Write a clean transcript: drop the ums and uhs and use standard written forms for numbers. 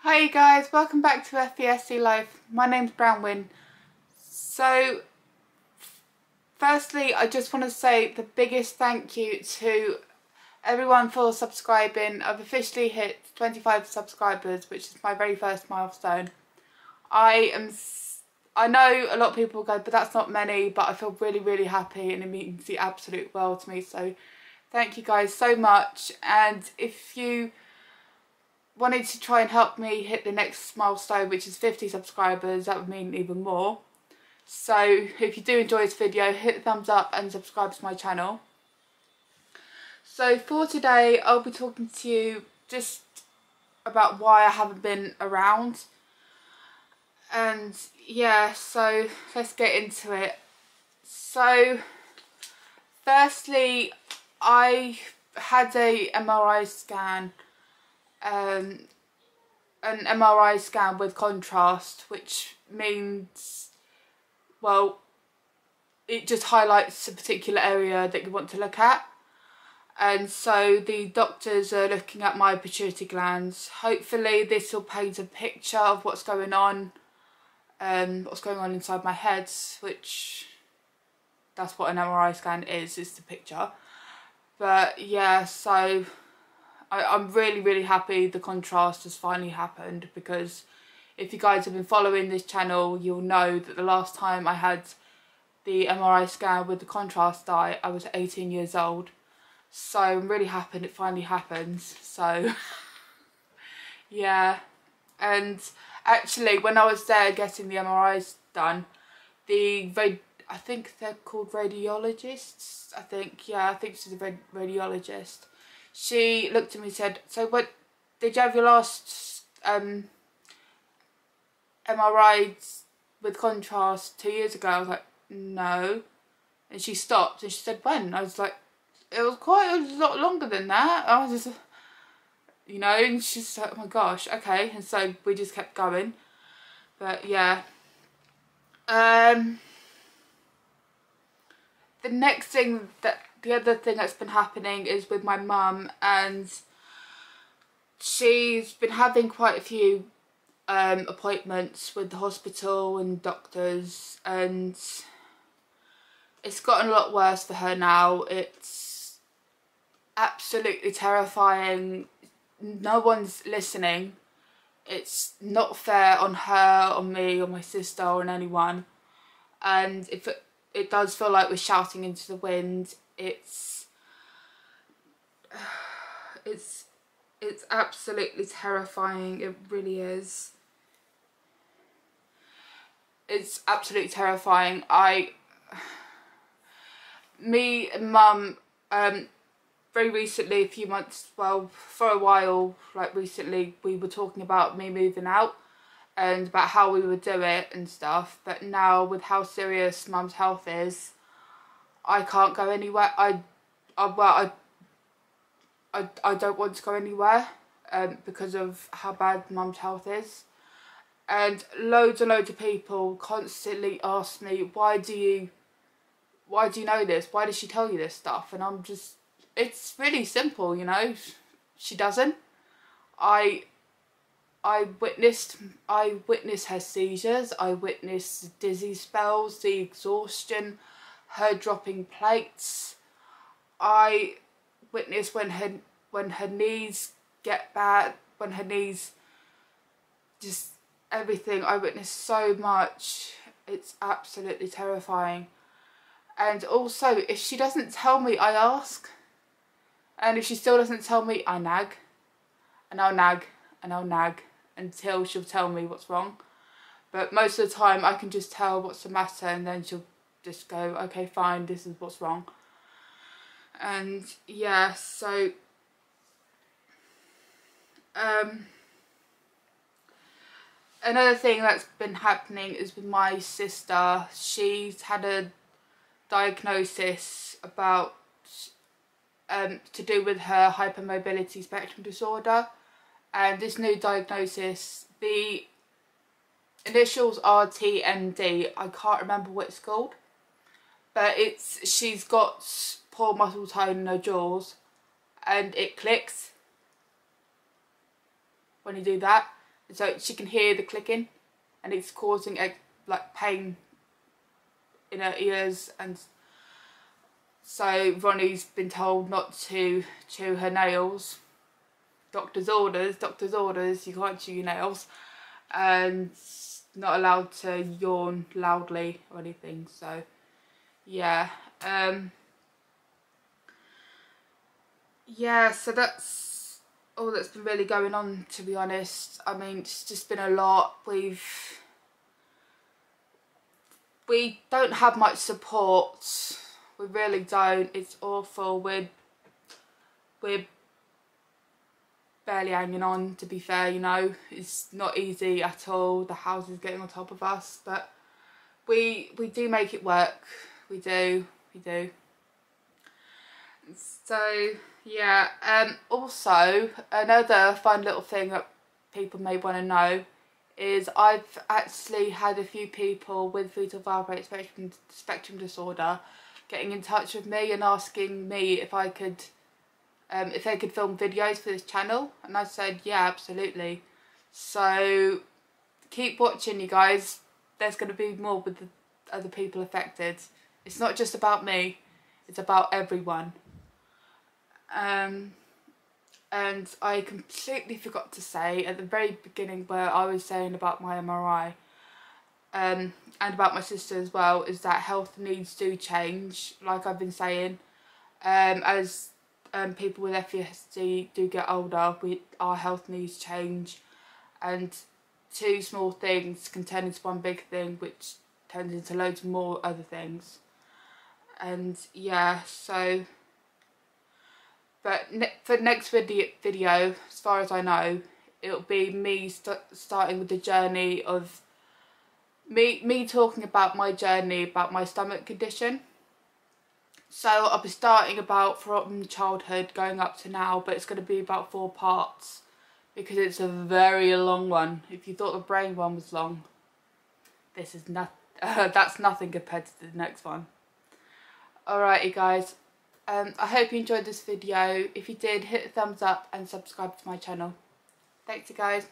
Hi guys, welcome back to FVSD Life. My name's Brownwyn. So, firstly, I just want to say the biggest thank you to everyone for subscribing. I've officially hit 25 subscribers, which is my very first milestone. I know a lot of people go, but that's not many, but I feel really happy and it means the absolute world to me. So, thank you guys so much. And if you wanted to try and help me hit the next milestone, which is 50 subscribers, that would mean even more. So if you do enjoy this video, hit the thumbs up and subscribe to my channel. So for today, I'll be talking to you just about why I haven't been around. And yeah, so let's get into it. So firstly, I had a MRI scan, an MRI scan with contrast, which means, well, it just highlights a particular area that you want to look at. And so the doctors are looking at my pituitary glands. Hopefully this will paint a picture of what's going on inside my head, which that's what an MRI scan is the picture. But yeah, so I'm really happy the contrast has finally happened, because if you guys have been following this channel, you'll know that the last time I had the MRI scan with the contrast dye, I was 18 years old. So I'm really happy it finally happened. So yeah. And actually, when I was there getting the MRIs done, I think they're called radiologists. I think she's a radiologist. She looked at me and said, "So what, did you have your last MRI with contrast 2 years ago?" I was like, "No." And she stopped and she said, "When?" I was like, "It was quite a lot longer than that." I was just, you know, and she's like, "Oh my gosh, okay." And so we just kept going. But yeah. The other thing that's been happening is with my mum, and she's been having quite a few appointments with the hospital and doctors, and it's gotten a lot worse for her now. It's absolutely terrifying. No one's listening. It's not fair on her, on me, on my sister, or on anyone. And if it does feel like we're shouting into the wind. It's absolutely terrifying. It really is. It's absolutely terrifying. Me and Mum, very recently, a few months, well, for a while, like recently, we were talking about me moving out and about how we would do it and stuff. But now, with how serious Mum's health is, I can't go anywhere. I don't want to go anywhere because of how bad Mum's health is. And loads and loads of people constantly ask me, why do you know this? Why does she tell you this stuff? And I'm just, it's really simple, you know. She doesn't. I witnessed her seizures. I witnessed the dizzy spells, the exhaustion, her dropping plates. I witnessed when her knees get bad, when her knees, just everything. I witnessed so much. It's absolutely terrifying. And also, if she doesn't tell me, I ask. And if she still doesn't tell me, I nag. And I'll nag and I'll nag until she'll tell me what's wrong. But most of the time I can just tell what's the matter, and then she'll just go, "Okay, fine, this is what's wrong." And yeah, so another thing that's been happening is with my sister. She's had a diagnosis about to do with her hypermobility spectrum disorder, and this new diagnosis, the initials are TMD. I can't remember what it's called, but she's got poor muscle tone in her jaws, and it clicks when you do that. so she can hear the clicking, and it's causing like pain in her ears. And so Ronnie's been told not to chew her nails. Doctor's orders, you can't chew your nails, and not allowed to yawn loudly or anything. So yeah, yeah, so that's all that's been really going on, to be honest. I mean, it's just been a lot. We don't have much support. We really don't. It's awful. We're barely hanging on, to be fair, you know. It's not easy at all. The house is getting on top of us, but we do make it work. We do. So yeah, also another fun little thing that people may want to know is I've actually had a few people with fetal valvular spectrum disorder getting in touch with me and asking me if I could if they could film videos for this channel, and I said yeah, absolutely. So keep watching, you guys. There's going to be more with the other people affected. It's not just about me, it's about everyone. And I completely forgot to say at the very beginning, where I was saying about my MRI and about my sister as well, is that health needs do change, like I've been saying. As people with FVSD do get older, our health needs change, and two small things can turn into one big thing, which turns into loads more other things. And yeah, so but for the next video, as far as I know, it'll be me starting with the journey of me talking about my journey about my stomach condition. So I'll be starting about from childhood going up to now, but it's going to be about 4 parts because it's a very long one. If you thought the brain one was long, this is that's nothing compared to the next one. Alrighty guys, I hope you enjoyed this video. If you did, hit a thumbs up and subscribe to my channel. Thanks you guys.